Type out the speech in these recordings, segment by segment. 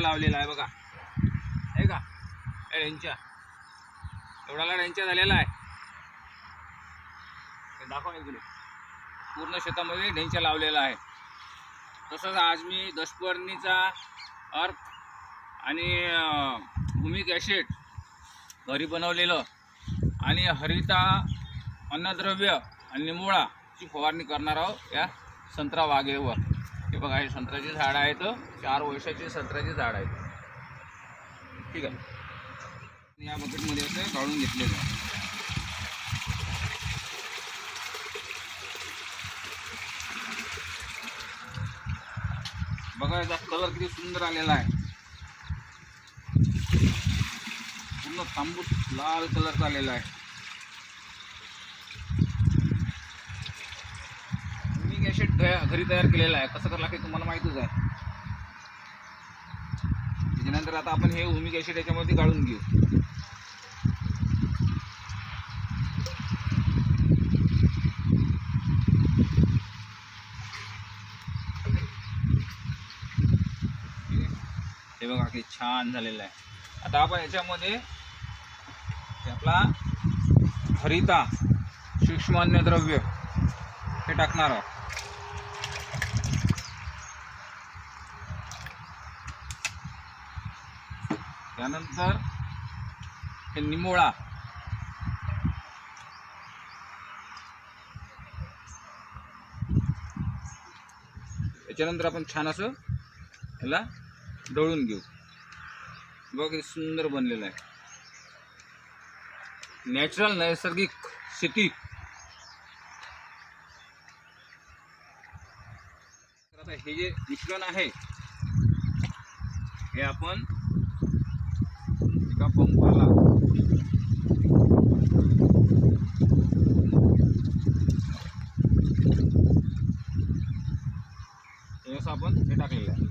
लावलेला आहे बघा, आहे का? ढेंच्या एवढाला ढेंच्या झालेला आहे, दाखवा इकडे. पूर्ण शेतामध्ये ढेंच्या लावलेला आहे. तसंच आज मी दशपर्णीचा अर्थ आणि भूमिक ॲसिड घरी बनवलेलं आणि हरिता अन्नद्रव्य आणि निमोळाची फवारणी करणार आहोत या संत्रा बागेवर. हे बघा, हे संत्र्याची झाड आहेत, 4 वर्षाची संत्र्याची झाड आहेत. ठीक आहे, या बकेटमध्ये असं काढून घेतलेलं आहे. बघा याचा कलर किती सुंदर आलेला आहे, पूर्ण तांबूस लाल कलर आलेला आहे. भूमिक ॲसिड घरी तयार केलेला आहे. कसं करायला की तुम्हाला माहितीच आहे. त्याच्यानंतर आता आपण हे भूमिक ॲसिड याच्यामध्ये गाळून घेऊ. हे बघा किती छान झालेलं आहे. आता आपण याच्यामध्ये आपला हरिता सूक्ष्म अन्नद्रव्य हे टाकणार आहोत. त्यानंतर हे निमोळा, याच्यानंतर आपण छान असं याला दळून घेऊ. बघा किती सुंदर बनलेलं आहे. नॅचरल नैसर्गिक शेती. आता हे जे मिश्रण आहे हे आपण एका पंपाला हे असं आपण हे टाकलेलं आहे.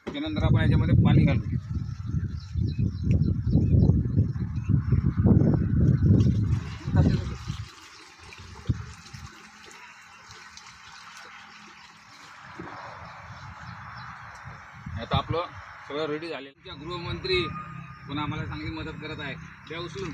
त्यानंतर आपण याच्यामध्ये पाणी घालू. आता आपलं सगळं रेडी झाले. गृहमंत्री पण आम्हाला चांगली मदत करत आहे. त्या उचलून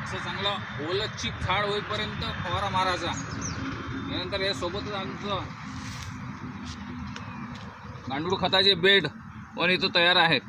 असं चांगलं ओलं चिक झाड होईपर्यंत फवारा मारायचा. त्यानंतर या सोबतच आमचं गांडूळ खताचे बेड पण इथं तयार आहेत.